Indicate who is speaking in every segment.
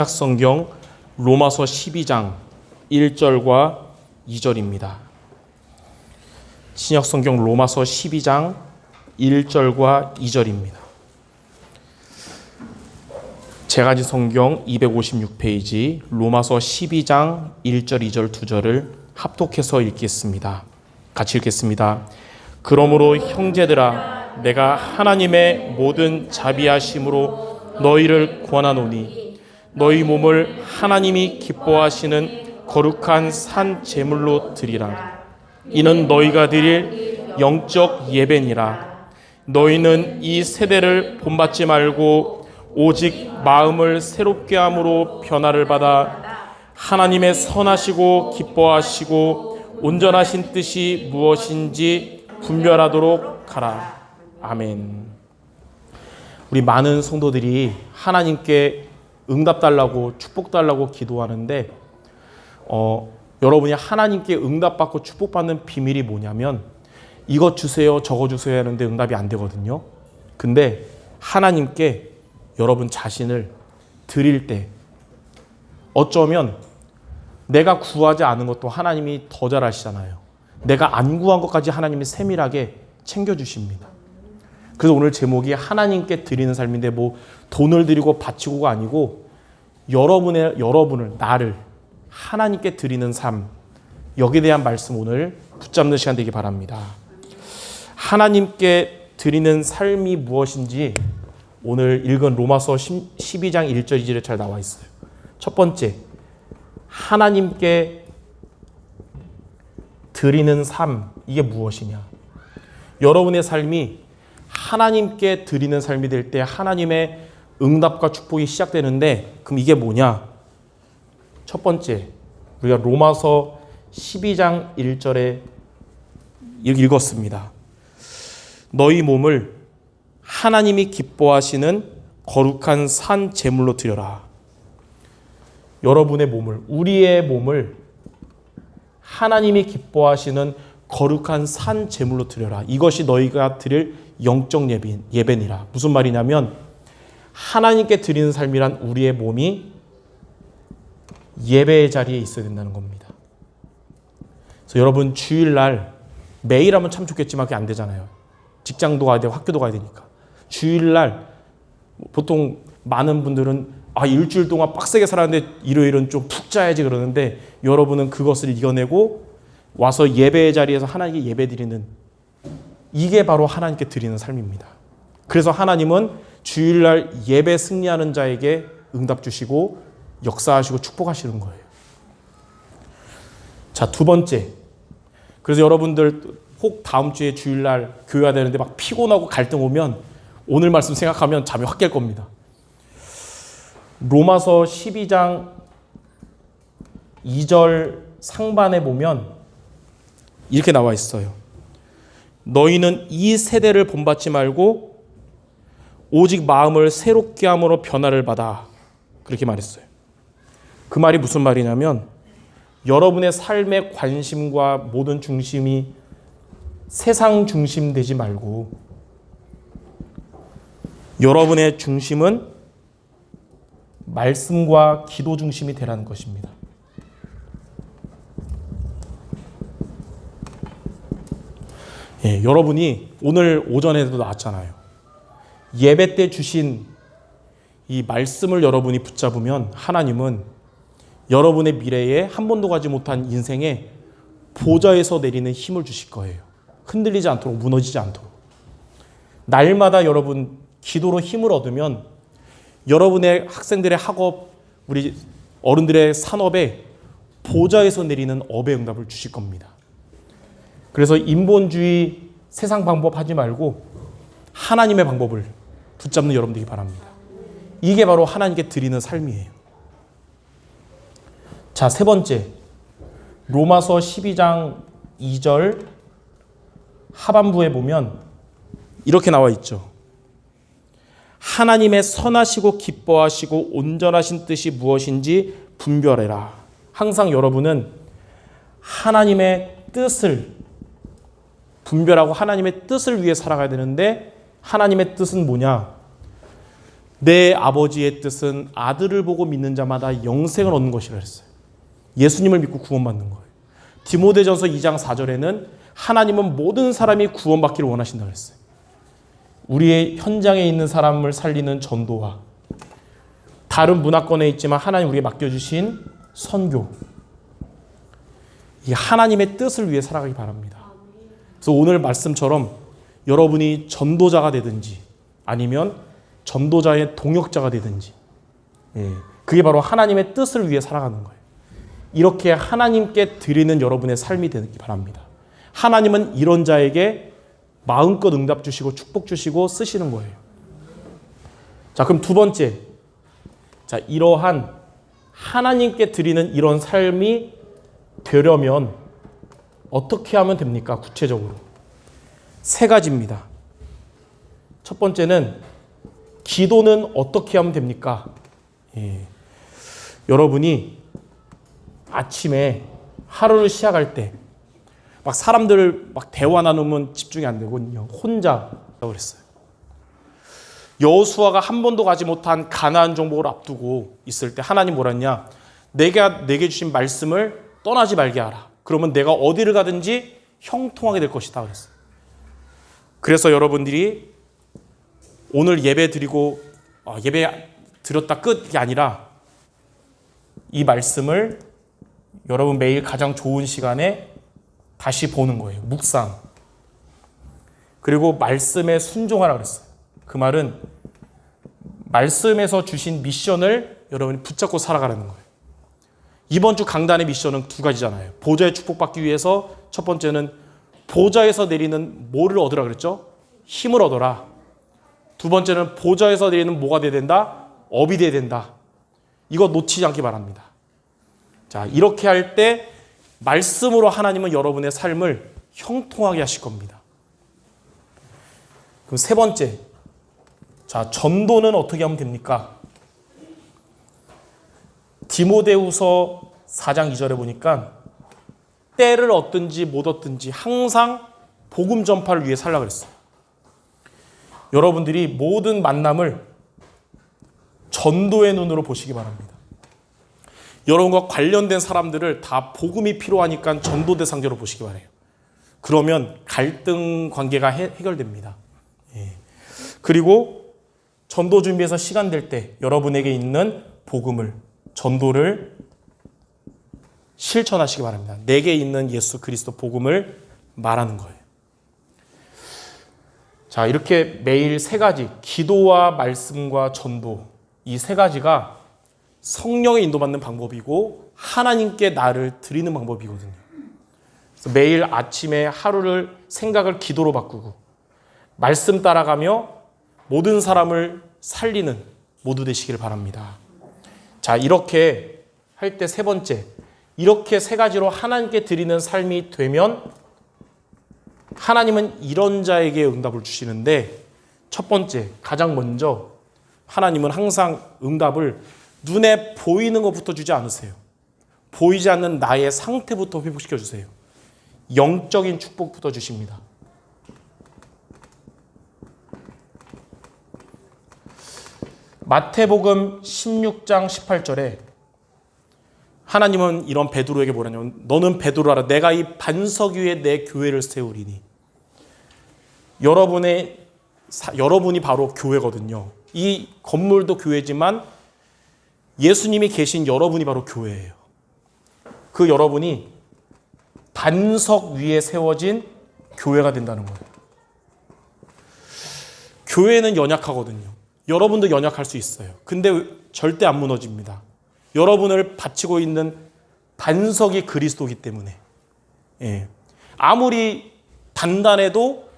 Speaker 1: 성경 로마서 12장 1절과 2절입니다. 신약 성경 로마서 12장 1절과 2절입니다. 제가 가진 성경 256페이지 로마서 12장 1절, 2절, 2절을 합독해서 읽겠습니다. 같이 읽겠습니다. 그러므로 형제들아, 내가 하나님의 모든 자비하심으로 너희를 권하노니 너희 몸을 하나님이 기뻐하시는 거룩한 산 제물로 드리라. 이는 너희가 드릴 영적 예배니라. 너희는 이 세대를 본받지 말고 오직 마음을 새롭게 함으로 변화를 받아 하나님의 선하시고 기뻐하시고 온전하신 뜻이 무엇인지 분별하도록 하라. 아멘. 우리 많은 성도들이 하나님께 응답 달라고 축복 달라고 기도하는데 여러분이 하나님께 응답받고 축복받는 비밀이 뭐냐면 이것 주세요 저거 주세요 하는데 응답이 안 되거든요. 근데 하나님께 여러분 자신을 드릴 때 어쩌면 내가 구하지 않은 것도 하나님이 더 잘 아시잖아요. 내가 안 구한 것까지 하나님이 세밀하게 챙겨주십니다. 그래서 오늘 제목이 하나님께 드리는 삶인데 뭐 돈을 드리고 바치고가 아니고 여러분을 나를 하나님께 드리는 삶, 여기에 대한 말씀 오늘 붙잡는 시간 되기 바랍니다. 하나님께 드리는 삶이 무엇인지 오늘 읽은 로마서 12장 1절 2절에 잘 나와 있어요. 첫 번째, 하나님께 드리는 삶, 이게 무엇이냐? 여러분의 삶이 하나님께 드리는 삶이 될 때 하나님의 응답과 축복이 시작되는데 그럼 이게 뭐냐? 첫 번째, 우리가 로마서 12장 1절에 읽었습니다. 너희 몸을 하나님이 기뻐하시는 거룩한 산 제물로 드려라. 여러분의 몸을, 우리의 몸을 하나님이 기뻐하시는 거룩한 산 제물로 드려라. 이것이 너희가 드릴 영적 예배니라. 무슨 말이냐면 하나님께 드리는 삶이란 우리의 몸이 예배의 자리에 있어야 된다는 겁니다. 그래서 여러분 주일날 매일 하면 참 좋겠지만 그게 안 되잖아요. 직장도 가야 되고 학교도 가야 되니까. 주일날 보통 많은 분들은 일주일 동안 빡세게 살았는데 일요일은 좀 푹 자야지 그러는데 여러분은 그것을 이겨내고 와서 예배의 자리에서 하나님께 예배드리는 이게 바로 하나님께 드리는 삶입니다. 그래서 하나님은 주일날 예배 승리하는 자에게 응답 주시고 역사하시고 축복하시는 거예요. 자, 두 번째. 그래서 여러분들 혹 다음 주에 주일날 교회가 되는데 막 피곤하고 갈등 오면 오늘 말씀 생각하면 잠이 확 깰 겁니다. 로마서 12장 2절 상반에 보면 이렇게 나와 있어요. 너희는 이 세대를 본받지 말고 오직 마음을 새롭게 함으로 변화를 받아. 그렇게 말했어요. 그 말이 무슨 말이냐면 여러분의 삶의 관심과 모든 중심이 세상 중심 되지 말고 여러분의 중심은 말씀과 기도 중심이 되라는 것입니다. 여러분이 오늘 오전에도 나왔잖아요. 예배 때 주신 이 말씀을 여러분이 붙잡으면 하나님은 여러분의 미래에 한 번도 가지 못한 인생에 보좌에서 내리는 힘을 주실 거예요. 흔들리지 않도록, 무너지지 않도록. 날마다 여러분 기도로 힘을 얻으면 여러분의 학생들의 학업, 우리 어른들의 산업에 보좌에서 내리는 업의 응답을 주실 겁니다. 그래서 인본주의 세상 방법 하지 말고 하나님의 방법을 붙잡는 여러분 되기 바랍니다. 이게 바로 하나님께 드리는 삶이에요. 자, 세 번째. 로마서 12장 2절 하반부에 보면 이렇게 나와 있죠. 하나님의 선하시고 기뻐하시고 온전하신 뜻이 무엇인지 분별해라. 항상 여러분은 하나님의 뜻을 분별하고 하나님의 뜻을 위해 살아가야 되는데 하나님의 뜻은 뭐냐? 내 아버지의 뜻은 아들을 보고 믿는 자마다 영생을 얻는 것이라 했어요. 예수님을 믿고 구원받는 거예요. 디모데전서 2장 4절에는 하나님은 모든 사람이 구원받기를 원하신다고 했어요. 우리의 현장에 있는 사람을 살리는 전도와 다른 문화권에 있지만 하나님 우리에게 맡겨주신 선교, 이 하나님의 뜻을 위해 살아가기 바랍니다. 그래서 오늘 말씀처럼 여러분이 전도자가 되든지 아니면 전도자의 동역자가 되든지, 그게 바로 하나님의 뜻을 위해 살아가는 거예요. 이렇게 하나님께 드리는 여러분의 삶이 되기 바랍니다. 하나님은 이런 자에게 마음껏 응답 주시고 축복 주시고 쓰시는 거예요. 자, 그럼 두 번째, 자, 이러한 하나님께 드리는 이런 삶이 되려면 어떻게 하면 됩니까? 구체적으로 세 가지입니다. 첫 번째는 기도는 어떻게 하면 됩니까? 여러분이 아침에 하루를 시작할 때 막 사람들 막 대화 나누면 집중이 안 되거든요. 혼자 그랬어요. 여호수아가 한 번도 가지 못한 가나안 정복을 앞두고 있을 때 하나님 뭐라 했냐? 내게 주신 말씀을 떠나지 말게 하라. 그러면 내가 어디를 가든지 형통하게 될 것이다 그랬어요. 그래서 여러분들이 오늘 예배 드리고 예배 드렸다 끝이 아니라 이 말씀을 여러분 매일 가장 좋은 시간에 다시 보는 거예요. 묵상. 그리고 말씀에 순종하라 그랬어요. 그 말은 말씀에서 주신 미션을 여러분이 붙잡고 살아가라는 거예요. 이번 주 강단의 미션은 두 가지잖아요. 보좌의 축복받기 위해서 첫 번째는 보좌에서 내리는 뭐를 얻으라 그랬죠? 힘을 얻어라. 두 번째는 보좌에서 내리는 뭐가 돼야 된다? 업이 돼야 된다. 이거 놓치지 않기 바랍니다. 자, 이렇게 할 때 말씀으로 하나님은 여러분의 삶을 형통하게 하실 겁니다. 그럼 세 번째, 자, 전도는 어떻게 하면 됩니까? 디모데후서 4장 2절에 보니까 때를 얻든지 못 얻든지 항상 복음 전파를 위해 살라 그랬어요. 여러분들이 모든 만남을 전도의 눈으로 보시기 바랍니다. 여러분과 관련된 사람들을 다 복음이 필요하니까 전도 대상자로 보시기 바라요. 그러면 갈등 관계가 해결됩니다. 그리고 전도 준비해서 시간 될 때 여러분에게 있는 복음을, 전도를 실천하시기 바랍니다. 내게 있는 예수 그리스도 복음을 말하는 거예요. 자, 이렇게 매일 세 가지, 기도와 말씀과 전도, 이 세 가지가 성령의 인도받는 방법이고 하나님께 나를 드리는 방법이거든요. 그래서 매일 아침에 하루를 생각을 기도로 바꾸고 말씀 따라가며 모든 사람을 살리는 모두 되시기를 바랍니다. 자, 이렇게 할 때 세 번째, 이렇게 세 가지로 하나님께 드리는 삶이 되면 하나님은 이런 자에게 응답을 주시는데, 첫 번째, 가장 먼저 하나님은 항상 응답을 눈에 보이는 것부터 주지 않으세요. 보이지 않는 나의 상태부터 회복시켜 주세요. 영적인 축복부터 주십니다. 마태복음 16장 18절에 하나님은 이런 베드로에게 뭐라냐면, 너는 베드로라, 내가 이 반석 위에 내 교회를 세우리니. 여러분이 바로 교회거든요. 이 건물도 교회지만 예수님이 계신 여러분이 바로 교회예요. 그 여러분이 반석 위에 세워진 교회가 된다는 거예요. 교회는 연약하거든요. 여러분도 연약할 수 있어요. 근데 절대 안 무너집니다. 여러분을 바치고 있는 반석이 그리스도이기 때문에. 아무리 단단해도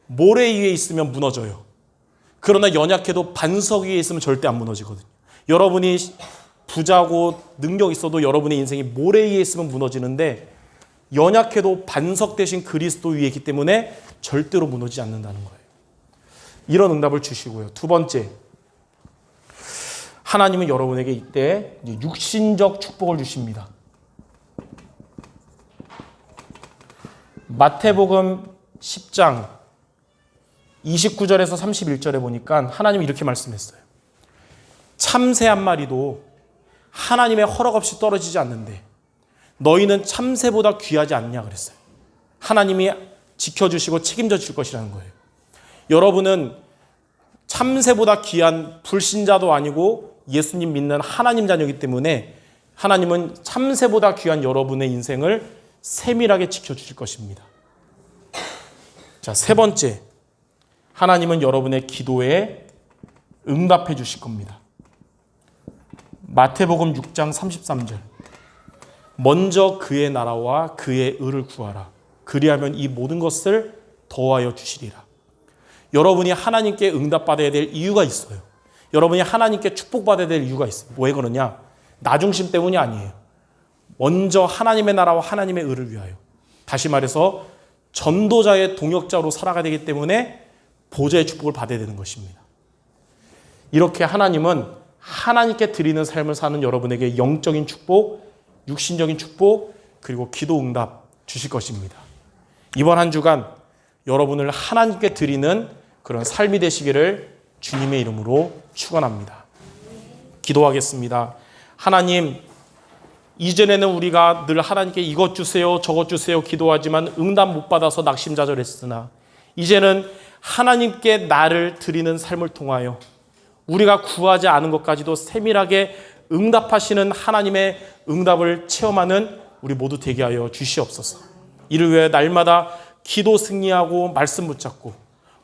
Speaker 1: 모래 위에 있으면 무너져요. 그러나 연약해도 반석 위에 있으면 절대 안 무너지거든요. 여러분이 부자고 능력 있어도 여러분의 인생이 모래 위에 있으면 무너지는데, 연약해도 반석 대신 그리스도 위에 있기 때문에 절대로 무너지지 않는다는 거예요. 이런 응답을 주시고요. 두 번째, 하나님은 여러분에게 이때 육신적 축복을 주십니다. 마태복음 10장 29절에서 31절에 보니까 하나님이 이렇게 말씀했어요. 참새 한 마리도 하나님의 허락 없이 떨어지지 않는데 너희는 참새보다 귀하지 않냐 그랬어요. 하나님이 지켜주시고 책임져 줄 것이라는 거예요. 여러분은 참새보다 귀한 불신자도 아니고 예수님 믿는 하나님 자녀이기 때문에 하나님은 참새보다 귀한 여러분의 인생을 세밀하게 지켜주실 것입니다. 자, 세 번째, 하나님은 여러분의 기도에 응답해 주실 겁니다. 마태복음 6장 33절. 먼저 그의 나라와 그의 의를 구하라. 그리하면 이 모든 것을 더하여 주시리라. 여러분이 하나님께 응답받아야 될 이유가 있어요. 여러분이 하나님께 축복받아야 될 이유가 있어요. 왜 그러냐? 나 중심 때문이 아니에요. 먼저 하나님의 나라와 하나님의 의를 위하여. 다시 말해서 전도자의 동역자로 살아가야 되기 때문에 보좌의 축복을 받아야 되는 것입니다. 이렇게 하나님은 하나님께 드리는 삶을 사는 여러분에게 영적인 축복, 육신적인 축복, 그리고 기도 응답 주실 것입니다. 이번 한 주간 여러분을 하나님께 드리는 그런 삶이 되시기를 주님의 이름으로 축원합니다. 기도하겠습니다. 하나님, 이전에는 우리가 늘 하나님께 이것 주세요, 저것 주세요 기도하지만 응답 못 받아서 낙심자절했으나 이제는 하나님께 나를 드리는 삶을 통하여 우리가 구하지 않은 것까지도 세밀하게 응답하시는 하나님의 응답을 체험하는 우리 모두 되게 하여 주시옵소서. 이를 위해 날마다 기도 승리하고 말씀 붙잡고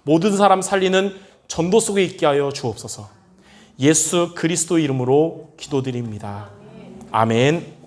Speaker 1: 모든 사람 살리는 전도 속에 있게 하여 주옵소서. 예수 그리스도 이름으로 기도드립니다. 아멘.